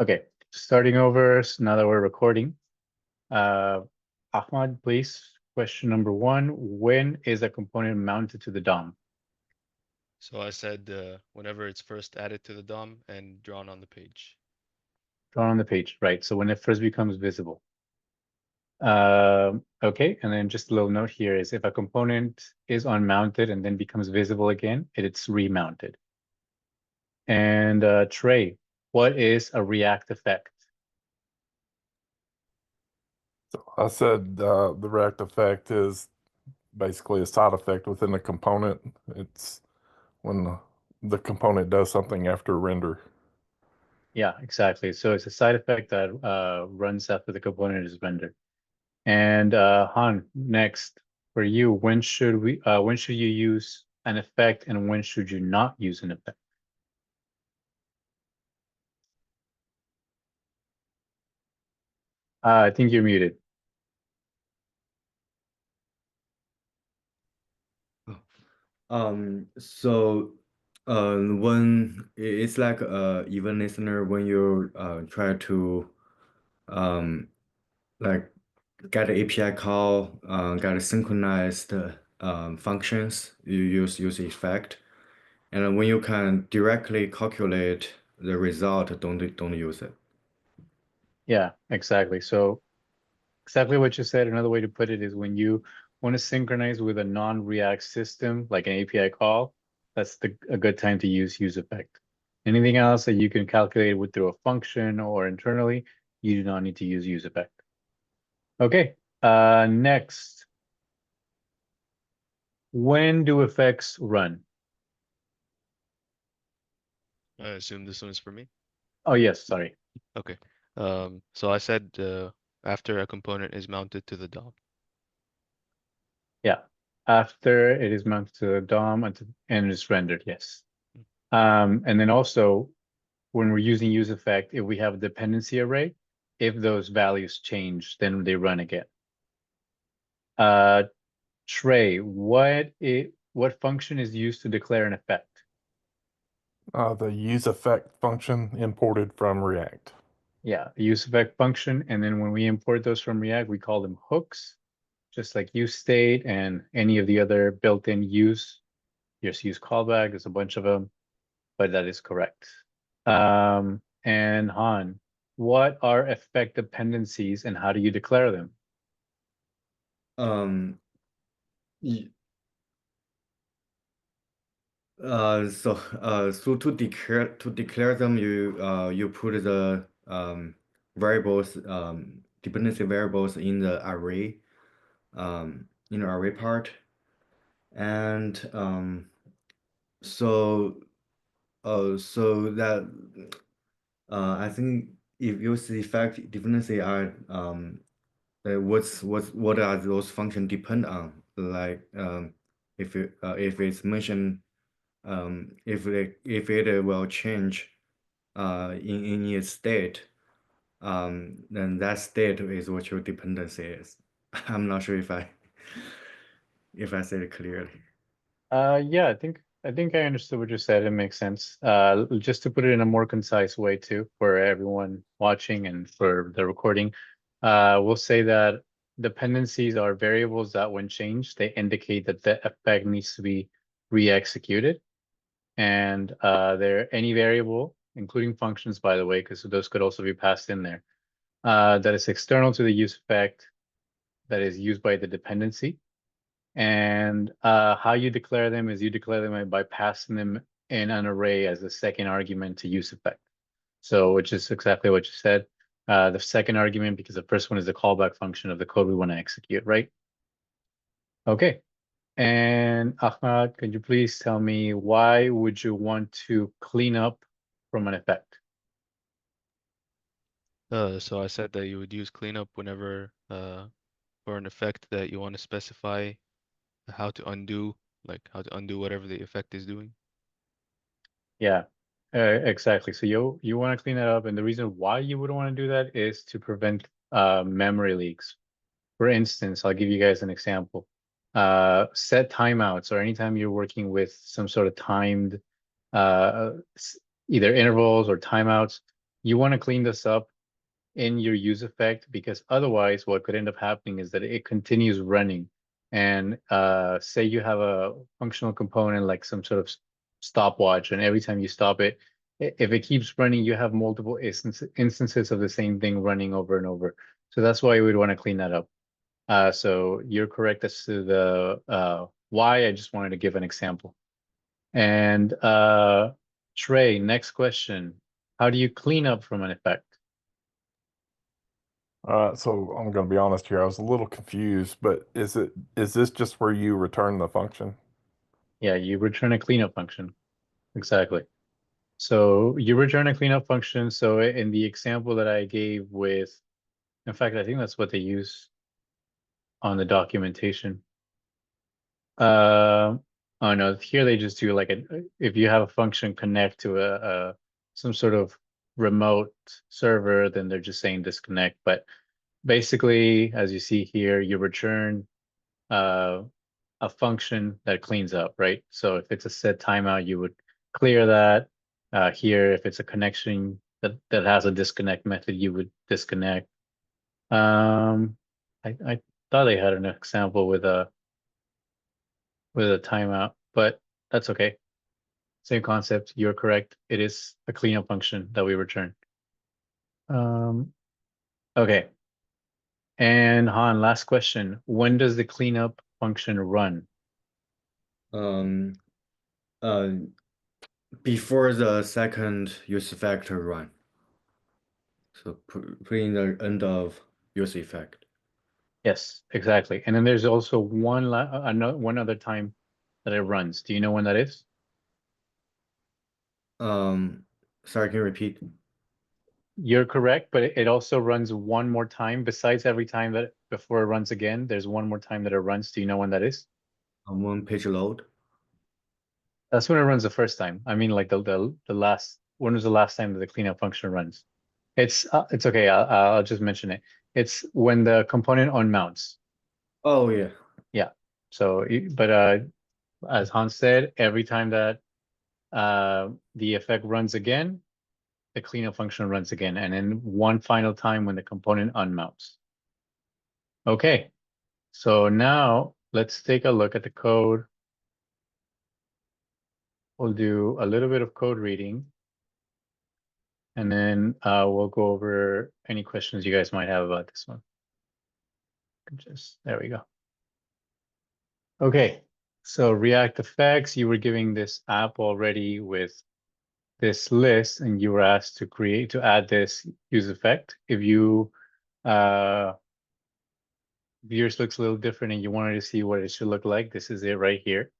Okay, starting over. So now that we're recording, Ahmad, please. Question number one: when is a component mounted to the DOM? So I said whenever it's first added to the DOM and drawn on the page. Drawn on the page, right? So when it first becomes visible. Okay, and then just a little note here is if a component is unmounted and then becomes visible again, it's remounted. And Trey, what is a React effect? So I said the React effect is basically a side effect within a component. It's when the component does something after render. Yeah, exactly. So it's a side effect that runs after the component is rendered. And Han, next for you, when should you use an effect and when should you not use an effect? I think you're muted. So when it's like even listener when you try to um like get an API call, get a synchronized functions, you use effect, and when you can directly calculate the result, don't use it. Yeah, exactly. So exactly what you said. Another way to put it is when you want to synchronize with a non-React system, like an API call, that's a good time to use effect. Anything else that you can calculate with through a function or internally, you do not need to use effect. Okay, next, when do effects run? I assume this one is for me. Oh, yes, sorry. Okay. So I said after a component is mounted to the DOM. Yeah, after it is mounted to the DOM and is rendered, yes. And then also, when we're using use effect, if we have a dependency array, if those values change, then they run again. Uh, Trey, what function is used to declare an effect? The use effect function imported from React. Yeah, a use effect function, and then when we import those from React, we call them hooks, just like use state and any of the other built-in use. Just use callback, there's a bunch of them, but that is correct. And Han, what are effect dependencies and how do you declare them? Um, y- so to declare them, you put the variables dependency variables in the array part, and so so that I think if you see effect dependency are what are those functions depend on, like if it's mentioned if it will change in its state, then that state is what your dependency is. I'm not sure if I said it clearly. Yeah, I think I understood what you said. It makes sense. Just to put it in a more concise way too, for everyone watching and for the recording, we'll say that dependencies are variables that when changed, they indicate that the effect needs to be re-executed. And they're any variable, including functions, by the way, because those could also be passed in there, that is external to the use effect that is used by the dependency. And how you declare them is you declare them by passing them in an array as the second argument to use effect. So, which is exactly what you said. The second argument, because the first one is the callback function of the code we want to execute, right? Okay. And Ahmad, could you please tell me why would you want to clean up from an effect? So I said that you would use cleanup whenever for an effect that you want to specify how to undo, like how to undo whatever the effect is doing. Yeah, exactly. So you want to clean that up, and the reason why you would want to do that is to prevent memory leaks. For instance, I'll give you guys an example. Set timeouts, or anytime you're working with some sort of timed uh, either intervals or timeouts, you want to clean this up in your use effect, because otherwise what could end up happening is that it continues running. And say you have a functional component like some sort of stopwatch, and every time you stop it, if it keeps running, you have multiple instances of the same thing running over and over. So that's why we'd want to clean that up. So you're correct as to the why. I just wanted to give an example. And Trey, next question. How do you clean up from an effect? So I'm going to be honest here. I was a little confused, but is this just where you return the function? Yeah, you return a cleanup function. Exactly. So you return a cleanup function. So in the example that I gave with, in fact, I think that's what they use on the documentation. Oh no, here they just do like if you have a function connect to a some sort of remote server, then they're just saying disconnect. But basically, as you see here, you return a function that cleans up, right? So if it's a set timeout, you would clear that. Here, if it's a connection that has a disconnect method, you would disconnect. I thought they had an example with a timeout, but that's okay. Same concept. You're correct. It is a cleanup function that we return. Okay. And Han, last question. When does the cleanup function run? Before the second use effect run. So putting the end of use effect. Yes, exactly. And then there's also one other time that it runs. Do you know when that is? Sorry, can you repeat? You're correct, but it also runs one more time besides every time that before it runs again. There's one more time that it runs. Do you know when that is? On one page load. That's when it runs the first time. I mean, like the last. When was the last time that the cleanup function runs? It's okay. I'll just mention it. It's when the component unmounts. Oh yeah. Yeah. So, but as Hans said, every time that the effect runs again, the cleanup function runs again, and then one final time when the component unmounts. Okay, so now let's take a look at the code. We'll do a little bit of code reading, and then we'll go over any questions you guys might have about this one. There we go. Okay, so React Effects, you were giving this app already with this list, and you were asked to add this use effect. If you yours looks a little different and you wanted to see what it should look like, this is it right here.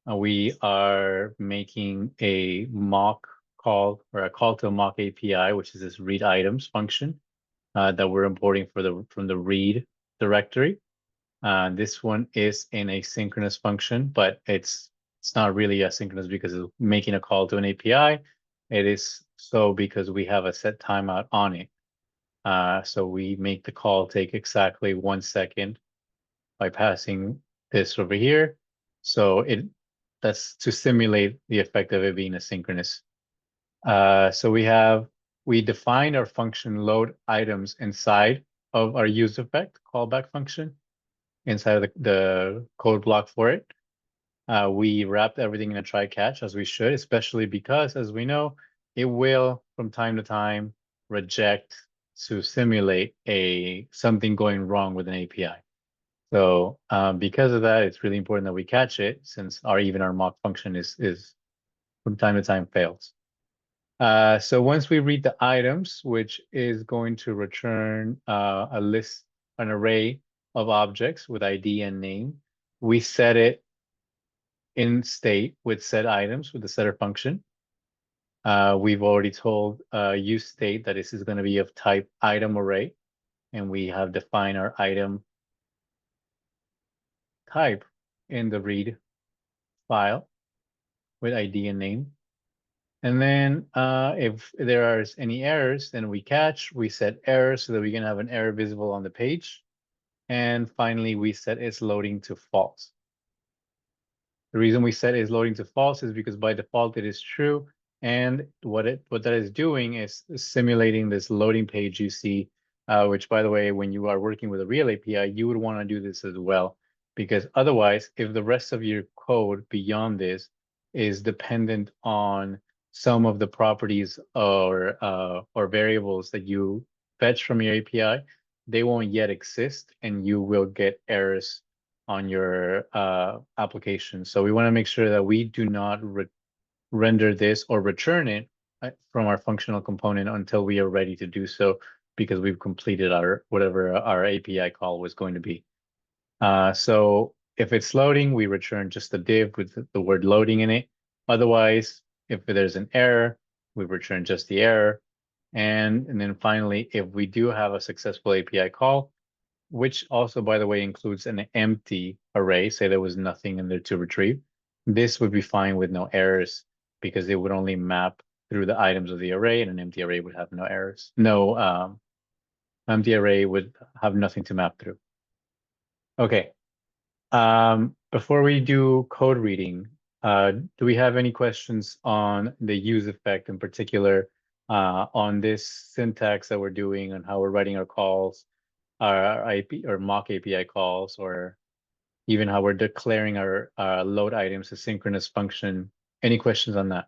We are making a mock call, or a call to a mock API, which is this read items function that we're importing from the read directory. This one is an asynchronous function, but it's not really asynchronous because it's making a call to an API. It is so because we have a set timeout on it. So we make the call take exactly 1 second by passing this over here. So that's to simulate the effect of it being asynchronous. So we define our function load items inside of our use effect callback function inside of the code block for it. We wrapped everything in a try catch, as we should, especially because, as we know, it will from time to time reject to simulate something going wrong with an API. So because of that, it's really important that we catch it, since even our mock function is from time to time fails. So once we read the items, which is going to return an array of objects with ID and name, we set it in state with set items with the setter function. We've already told use state that this is going to be of type item array, and we have defined our item type in the read file with ID and name. And then if there are any errors, then we set errors so that we can have an error visible on the page. And finally, we set its loading to false. The reason we set is loading to false is because by default it is true And what that is doing is simulating this loading page you see, which, by the way, when you are working with a real API, you would want to do this as well, because otherwise, if the rest of your code beyond this is dependent on some of the properties or variables that you fetch from your API, they won't yet exist, and you will get errors on your application. So we want to make sure that we do not render this or return it from our functional component until we are ready to do so, because we've completed our whatever our API call was going to be. So if it's loading, we return just a div with the word loading in it. Otherwise, if there's an error, we return just the error. And then finally, if we do have a successful API call, which also, by the way, includes an empty array, say there was nothing in there to retrieve, this would be fine with no errors, because it would only map through the items of the array, and an empty array would have no errors. No, empty array would have nothing to map through. Okay. Before we do code reading, do we have any questions on the use effect in particular, on this syntax that we're doing, on how we're writing our calls, our IP or mock API calls, or even how we're declaring our load items asynchronous function? Any questions on that?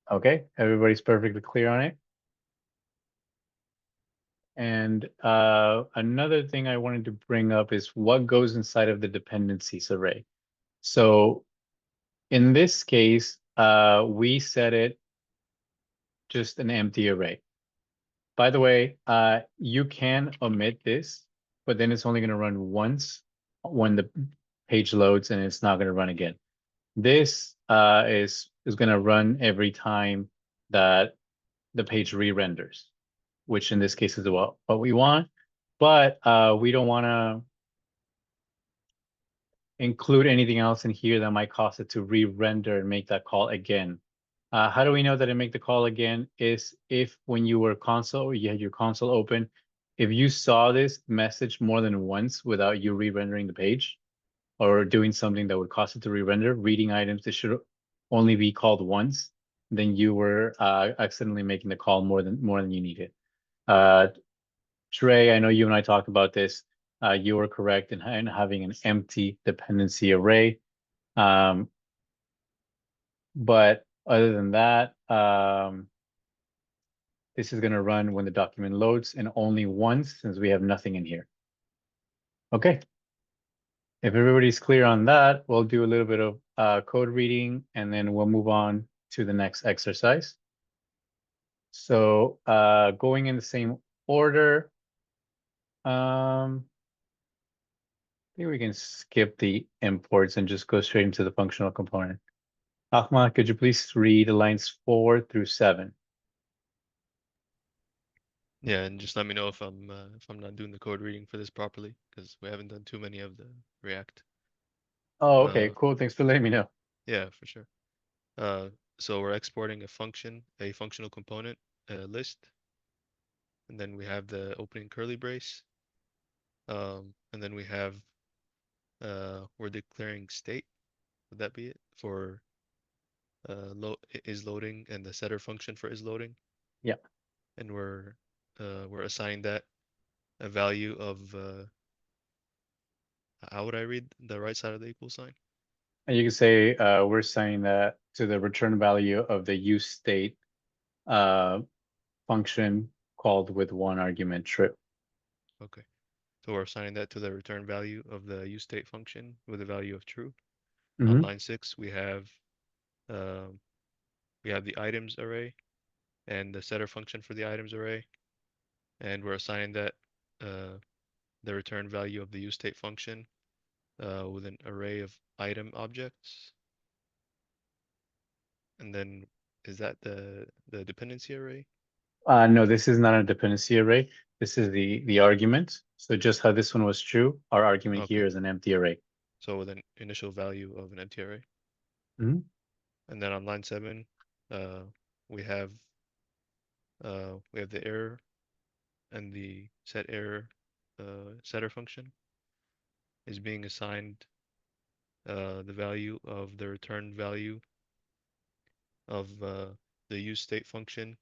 Okay, everybody's perfectly clear on it. And another thing I wanted to bring up is what goes inside of the dependencies array. So in this case, we set it just an empty array. By the way, you can omit this, but then it's only going to run once when the page loads, and it's not going to run again. This is going to run every time that the page re-renders, which in this case is what we want. But we don't want to include anything else in here that might cause it to re-render and make that call again. How do we know that it make the call again? Is if when you were console, you had your console open, if you saw this message more than once without you re-rendering the page, or doing something that would cause it to re-render, reading items that should only be called once, then you were accidentally making the call more than you needed. Trey, I know you and I talked about this. You were correct in having an empty dependency array. But other than that, this is going to run when the document loads, and only once, since we have nothing in here. Okay. If everybody's clear on that, we'll do a little bit of code reading, and then we'll move on to the next exercise. So going in the same order, I think we can skip the imports and just go straight into the functional component. Ahmad, could you please read lines 4 through 7? Yeah, and just let me know if I'm not doing the code reading for this properly, because we haven't done too many of the React. Oh, okay, cool. Thanks for letting me know. Yeah, for sure. So we're exporting a function, a functional component, list, and then we have the opening curly brace, and then we have we're declaring state. Would that be it for is loading, and the setter function for is loading? Yeah. And we're assigning that a value of how would I read the right side of the equal sign? And you can say we're saying that to the return value of the use state function called with one argument true. Okay. So we're assigning that to the return value of the useState function with a value of true. On line 6, we have the items array and the setter function for the items array, and we're assigning that the return value of the useState function with an array of item objects. And then is that the dependency array? No, this is not a dependency array. This is the argument. So just how this one was true, our argument Okay. here is an empty array. So with an initial value of an empty array. Mhm. And then on line 7, we have the error and the set error setter function is being assigned the value of the return value of the use state function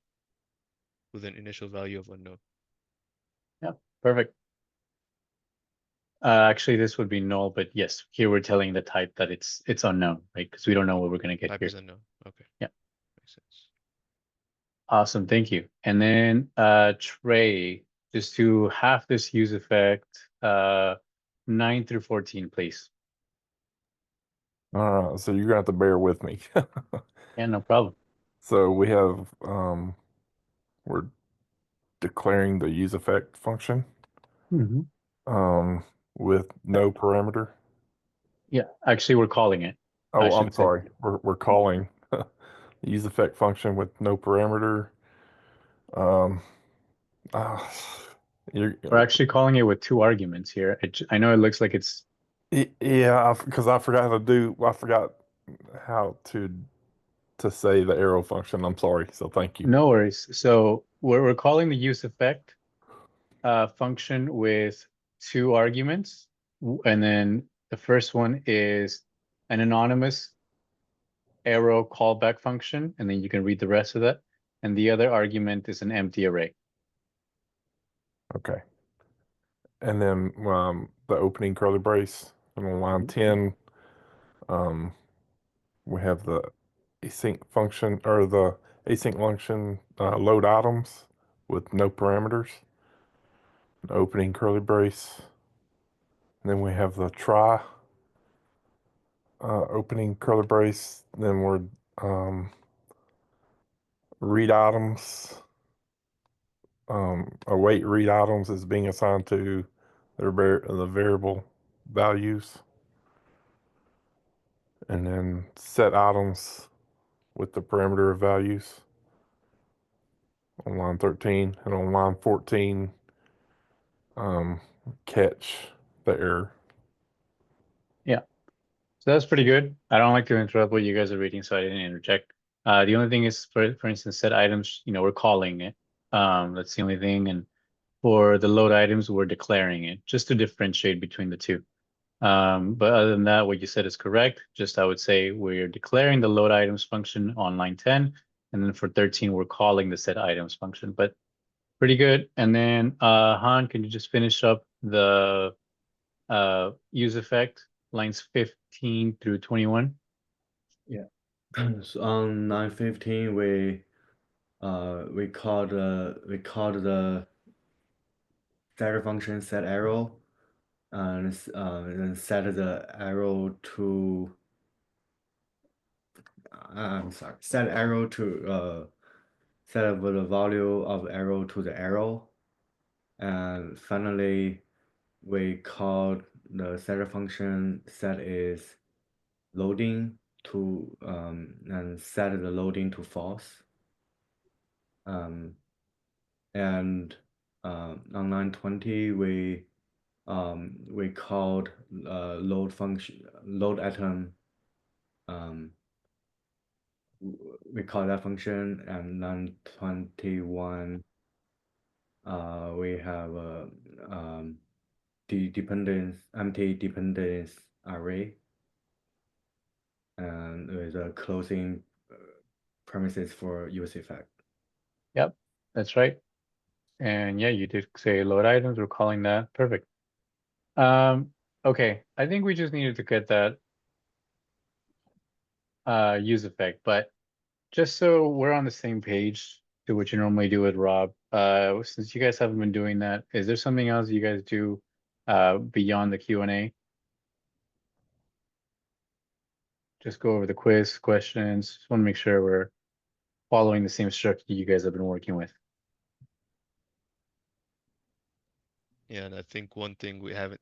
with an initial value of unknown. Perfect. Actually, this would be null, but yes, here we're telling the type that it's unknown, right? Because we don't know what we're gonna get Type here. is unknown. Okay. Yeah. Makes sense. Awesome, thank you. And then Trey, just to have this use effect, 9 through 14, please. All right, so you're gonna have to bear with me. Yeah, no problem. So we have we're declaring the use effect function with no parameter. Yeah, actually, we're calling it. I Oh, I'm should say. sorry. We're calling the use effect function with no parameter. Um, ah, you're, We're actually calling it with 2 arguments here. I know it looks like it's yeah, because I forgot how to say the arrow function. I'm sorry. So thank you. no worries. So we're calling the use effect function with 2 arguments, and then the first one is an anonymous arrow callback function, and then you can read the rest of that. And the other argument is an empty array. Okay. And then the opening curly brace, and on line 10, we have the async function or the async function load items with no parameters. An opening curly brace. And then we have the try opening curly brace. Then we're read items. Await read items is being assigned to the variable values. And then set items with the parameter of values on line 13. And on line 14, catch the error. Yeah. So that's pretty good. I don't like to interrupt what you guys are reading, so I didn't interject. The only thing is, for instance, set items, we're calling it. That's the only thing. And for the load items, we're declaring it, just to differentiate between the two. But other than that, what you said is correct. Just I would say we're declaring the load items function on line 10, and then for 13, we're calling the set items function. But pretty good. And then Han, can you just finish up the use effect lines 15 through 21? Yeah. So on line 15, we called the setter function set arrow, and then set the arrow to I'm sorry, set arrow to set the value of arrow to the arrow, and finally we called the setter function set is loading to and set the loading to false. And on line 20 we called load function load item. We call that function, and line 21 we have a empty dependence array, and with a closing premises for use effect. Yep, that's right. And yeah, you did say load items. We're calling that. Perfect. Okay, I think we just needed to get that use effect, but just so we're on the same page to what you normally do with Rob, since you guys haven't been doing that, is there something else you guys do beyond the Q&A? Just go over the quiz questions. Just want to make sure we're following the same structure you guys have been working with. Yeah, and I think one thing we haven't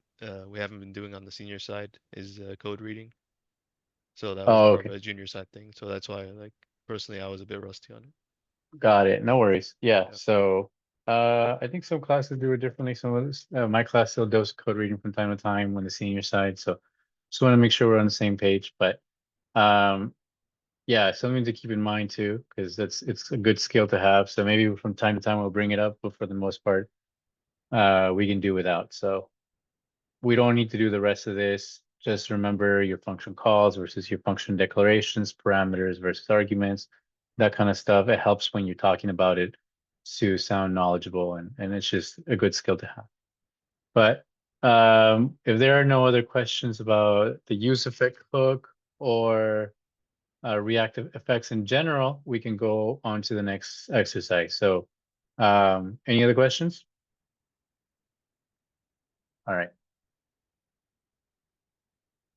been doing on the senior side is code reading. So that was Oh, more of okay. a junior side thing. So that's why, like, personally, I was a bit rusty on it. Got it. No worries. Yeah. Yeah. So I think some classes do it differently. Some of this, my class still does code reading from time to time on the senior side. So just want to make sure we're on the same page. But yeah, something to keep in mind too, because it's a good skill to have. So maybe from time to time we'll bring it up, but for the most part, we can do without. So we don't need to do the rest of this. Just remember your function calls versus your function declarations, parameters versus arguments, that kind of stuff. It helps when you're talking about it to sound knowledgeable, and it's just a good skill to have. But if there are no other questions about the use effect hook or reactive effects in general, we can go on to the next exercise. So any other questions? All right.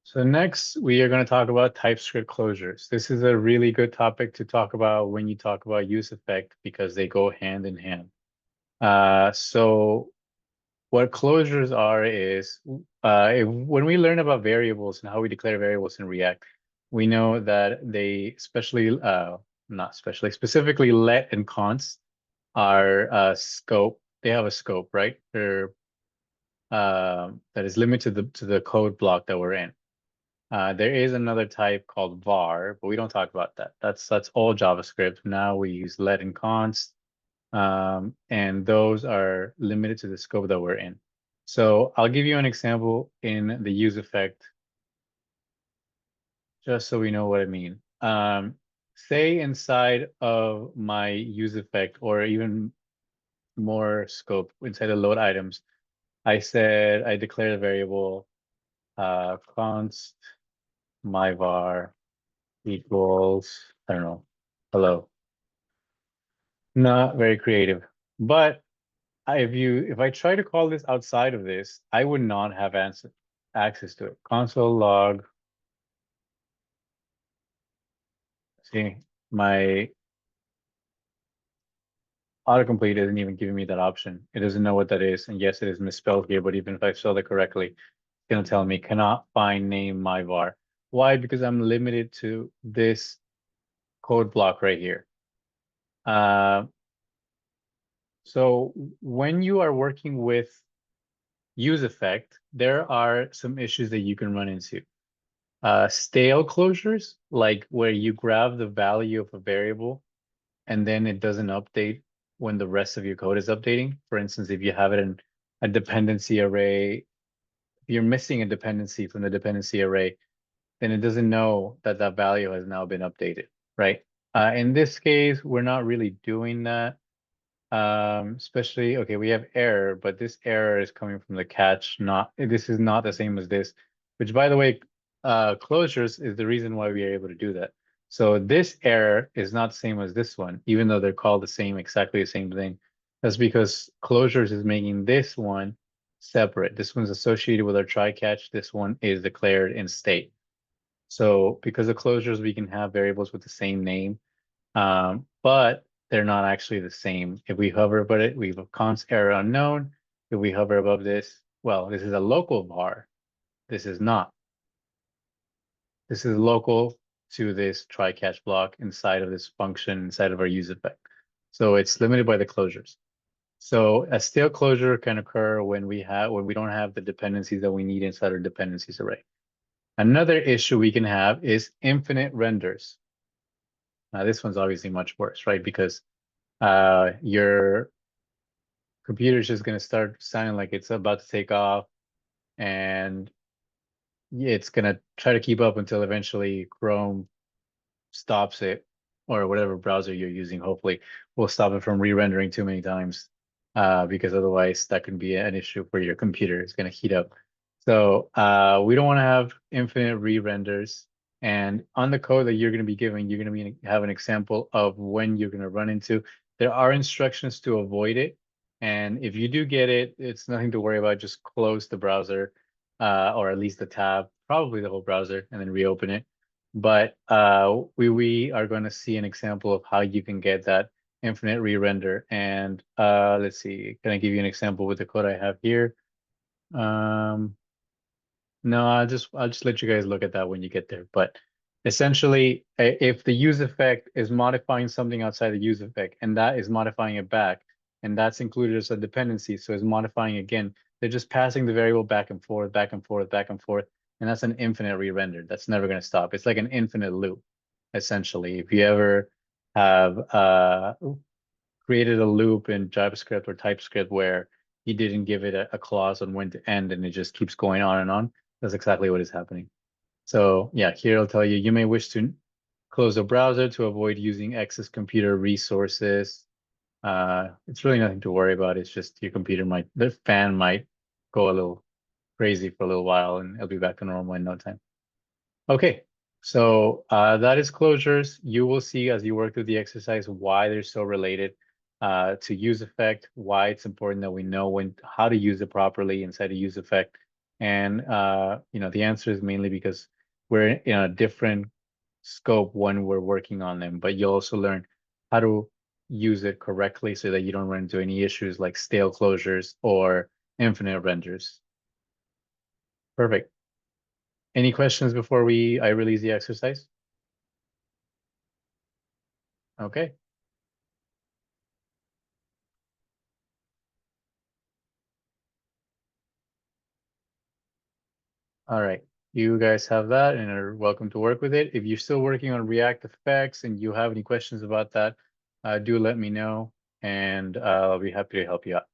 So next, we are going to talk about TypeScript closures. This is a really good topic to talk about when you talk about use effect because they go hand in hand. So what closures are is when we learn about variables and how we declare variables in React, we know that they specifically let and const are scope. They have a scope, right? They're that is limited to the code block that we're in. There is another type called var, but we don't talk about that. That's all JavaScript. Now we use let and const, and those are limited to the scope that we're in. So I'll give you an example in the use effect, just so we know what I mean. Say inside of my use effect, or even more scope inside the load items, I said I declared a variable const my var equals, I don't know, hello. Not very creative, but if I try to call this outside of this, I would not have access to it. Console log. See, my autocomplete isn't even giving me that option. It doesn't know what that is. And yes, it is misspelled here, but even if I spelled it correctly, it's gonna tell me cannot find name my var. Why? Because I'm limited to this code block right here. So when you are working with use effect, there are some issues that you can run into. Stale closures, like where you grab the value of a variable and then it doesn't update when the rest of your code is updating. For instance, if you have it in a dependency array, if you're missing a dependency from the dependency array, then it doesn't know that that value has now been updated, right? In this case, we're not really doing that. Especially, okay, we have error, but this error is coming from the catch, this is not the same as this, which by the way, closures is the reason why we are able to do that. So this error is not the same as this one, even though they're called the same, exactly the same thing. That's because closures is making this one separate. This one's associated with our try catch. This one is declared in state. So because of closures, we can have variables with the same name, but they're not actually the same. If we hover above it, we have a const error unknown. If we hover above this, well, this is a local var. This is not. This is local to this try catch block inside of this function, inside of our use effect. So it's limited by the closures. So a stale closure can occur when we don't have the dependencies that we need inside our dependencies array. Another issue we can have is infinite renders. Now this one's obviously much worse, right? Because your computer is just going to start sounding like it's about to take off, and it's going to try to keep up until eventually Chrome stops it, or whatever browser you're using, hopefully will stop it from re-rendering too many times, because otherwise that can be an issue for your computer. It's going to heat up. So we don't want to have infinite re-renders. And on the code that you're going to be giving, you're going to have an example of when you're going to run into. There are instructions to avoid it. And if you do get it, it's nothing to worry about. Just close the browser, or at least the tab, probably the whole browser, and then reopen it. But we are going to see an example of how you can get that infinite re-render. And let's see, can I give you an example with the code I have here? No, I'll just let you guys look at that when you get there. But essentially, if the use effect is modifying something outside the use effect, and that is modifying it back, and that's included as a dependency, so it's modifying again, they're just passing the variable back and forth, back and forth, back and forth, and that's an infinite re-render. That's never going to stop. It's like an infinite loop, essentially. If you ever have created a loop in JavaScript or TypeScript where you didn't give it a clause on when to end, and it just keeps going on and on, That's exactly what is happening. So yeah, here it'll tell you, you may wish to close a browser to avoid using excess computer resources. It's really nothing to worry about. It's just your computer the fan might go a little crazy for a little while and it'll be back to normal in no time. Okay, so that is closures. You will see as you work through the exercise why they're so related to use effect, why it's important that we know how to use it properly inside a use effect. And the answer is mainly because we're in a different scope when we're working on them, but you'll also learn how to use it correctly so that you don't run into any issues like stale closures or infinite renders. Perfect. Any questions before I release the exercise? Okay. All right. You guys have that and are welcome to work with it. If you're still working on React effects and you have any questions about that, do let me know and I'll be happy to help you out.